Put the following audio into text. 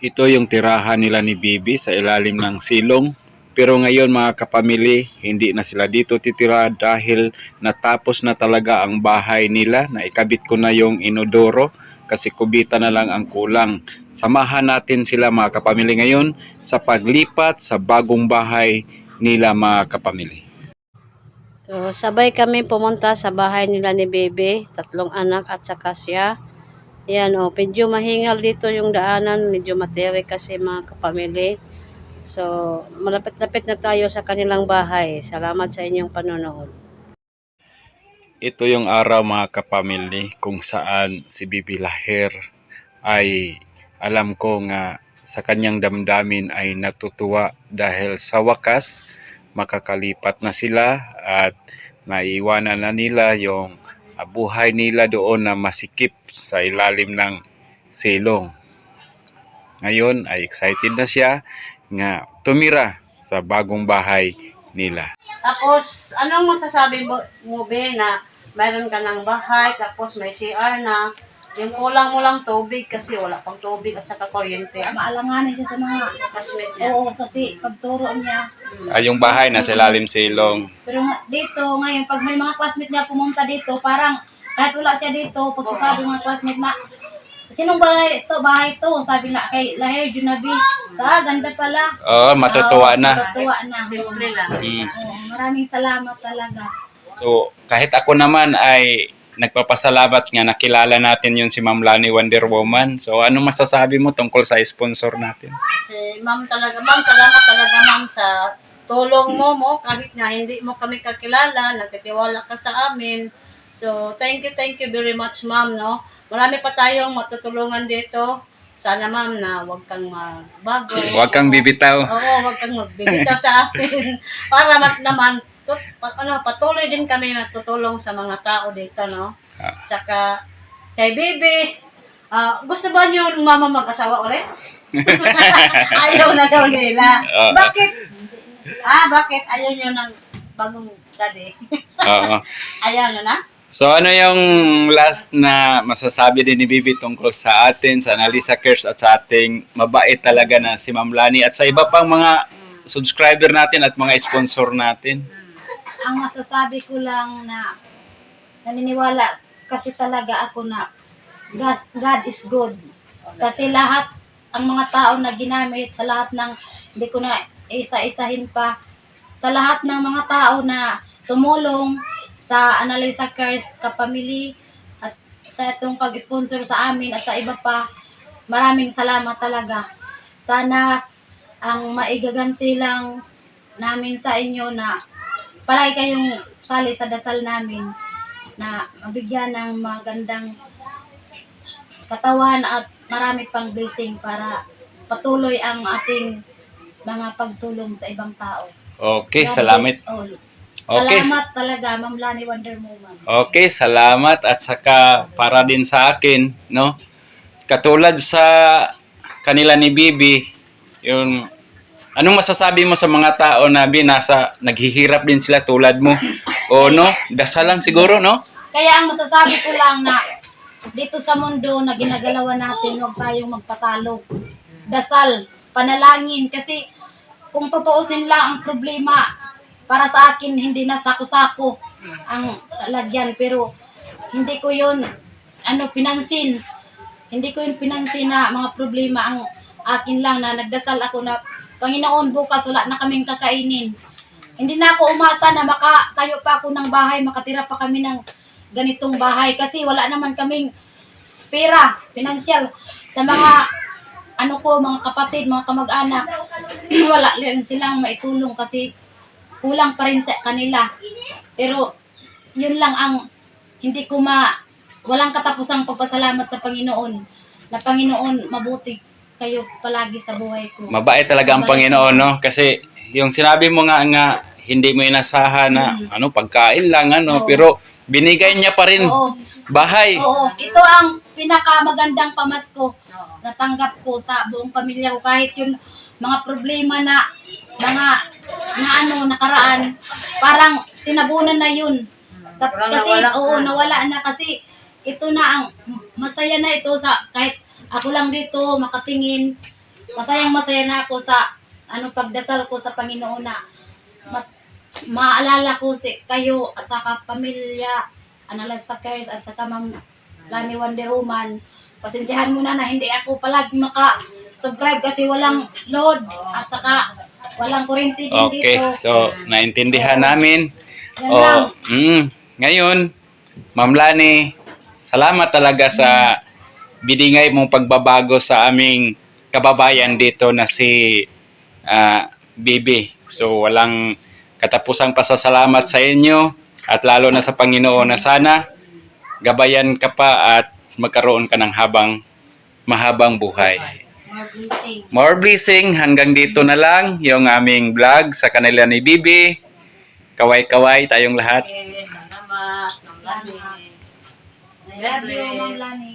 Ito yung tirahan nila ni Bibi sa ilalim ng silong. Pero ngayon mga kapamilya, hindi na sila dito titira dahil natapos na talaga ang bahay nila. Naikabit ko na yung inodoro kasi kubita na lang ang kulang. Samahan natin sila mga kapamilya ngayon sa paglipat sa bagong bahay nila mga kapamilya. So, sabay kami pumunta sa bahay nila ni Bebe, 3 anak at saka siya. Yan o, medyo mahingal dito yung daanan, medyo materi kasi mga kapamilya. So, malapit-lapit na tayo sa kanilang bahay. Salamat sa inyong panonood. Ito yung araw mga kapamilya kung saan si Bibi Laher ay alam ko nga sa kanyang damdamin ay natutuwa dahil sa wakas makakalipat na sila at naiiwanan na nila yung buhay nila doon na masikip sa ilalim ng silong. Ngayon ay excited na siya nga tumira sa bagong bahay nila. Tapos, anong masasabi mo, Be, na mayroon ka ng bahay, tapos may CR na, yung kulang mo lang tubig kasi wala pang tubig at saka kuryente. Maalanganin siya sa mga Classmate niya. oo, kasi pagturo niya. Yung bahay na sa ilalim silong. Pero dito, ngayon, pag may mga classmate niya pumunta dito, parang kahit wala siya dito, pag sasabi mga classmate na, sinong bahay ito? Bahay ito. Sabi na kay Laher Junabi. Ganda pala. Oo, matutuwa na. Matutuwa na. Simple lang. Maraming salamat talaga. So, kahit ako naman ay nagpapasalamat nga nakilala natin yun si Ma'am Lani Wonder Woman. So, ano masasabi mo tungkol sa sponsor natin? Kasi ma'am talaga, ma'am, salamat talaga ma'am sa tulong mo kahit nga hindi mo kami kakilala, nagtitiwala ka sa amin. So, thank you very much ma'am, no? Marami pa tayong matutulungan dito. Sana ma'am na huwag kang magbago. Huwag kang bibitaw. Oo, huwag kang magbibitaw sa amin. Para naman, patuloy din kami matutulong sa mga tao dito, no? Tsaka, kay Bibi, gusto ba niyo mama mag-asawa ulit? Ayaw na daw nila. Bakit? Bakit? Ayaw niyo ng bagong daddy? Oo. Ayaw niyo na? So, ano yung last na masasabi din ni Bibi tungkol sa atin, sa Analisa Cares at sa ating mabait talaga na si Ma'am Lani at sa iba pang mga subscriber natin at mga sponsor natin? Ang masasabi ko lang na naniniwala kasi talaga ako na God is good. Kasi lahat ang mga tao na ginamit sa lahat ng, hindi ko na isa-isahin pa, sa lahat ng mga tao na tumulong sa Analisa Cares kapamilya at sa itong pag-sponsor sa amin at sa iba pa, maraming salamat talaga. Sana ang maigaganti lang namin sa inyo na palagi kayong sali sa dasal namin na mabigyan ng magandang katawan at marami pang blessing para patuloy ang ating mga pagtulong sa ibang tao. Okay, God salamat. bless all. Okay. Salamat talaga, Ma'am Lani Wonder Woman. Okay, salamat at saka para din sa akin, no? Katulad sa kanila ni Bibi, yung anong masasabi mo sa mga tao na binasa, naghihirap din sila tulad mo? O no, dasal lang siguro, no? Kaya ang masasabi ko lang na dito sa mundo na ginagalawan natin, huwag tayong magpatalo. Dasal, panalangin, kasi kung tutuusin lang ang problema, para sa akin, hindi na sako-sako ang lagyan. Pero hindi ko yun, pinansin. Hindi ko yun pinansin na mga problema ang akin lang na nagdasal ako na, Panginoon, bukas wala na kaming kakainin. Hindi na ako umasa na makatayo pa ako ng bahay, makatira pa kami ng ganitong bahay. Kasi wala naman kaming pera, financial. Sa mga, mga kapatid, mga kamag-anak, wala rin silang maitulong kasi kulang pa rin sa kanila. Pero, yun lang ang hindi ko walang katapusang pagpasalamat sa Panginoon. Na Panginoon, mabuti kayo palagi sa buhay ko. Mabait talaga ang Panginoon, no? Kasi yung sinabi mo nga hindi mo inasahan na pagkain lang, pero binigay niya pa rin bahay. Oo, ito ang pinakamagandang pamasko na tanggap ko sa buong pamilya ko. Kahit yung mga problema na nakaraan, parang tinabunan na yun. Kasi, nawala na kasi ito na ang masaya na ito sa kahit ako lang dito makatingin masaya na ako sa pagdasal ko sa Panginoon na maalala ko kayo at saka pamilya, Analas Sakers at saka Ma'am Lani Wonder Woman. Pasensyahan mo na hindi ako palagi maka-subscribe kasi walang load at saka walang kuryente din Okay, dito. so naintindihan namin. Yan lang. Ngayon, Ma'am Lani, salamat talaga sa binigay mong pagbabago sa aming kababayan dito na si Bibi. So walang katapusang pasasalamat sa inyo at lalo na sa Panginoon na sana gabayan ka pa at magkaroon ka ng mahabang buhay. More blessing. More blessing. Hanggang dito na lang yung aming vlog sa kanila ni Bibi. Kaway-kaway tayong lahat. Salamat. Ang lami. I love you, Ma'am Lani.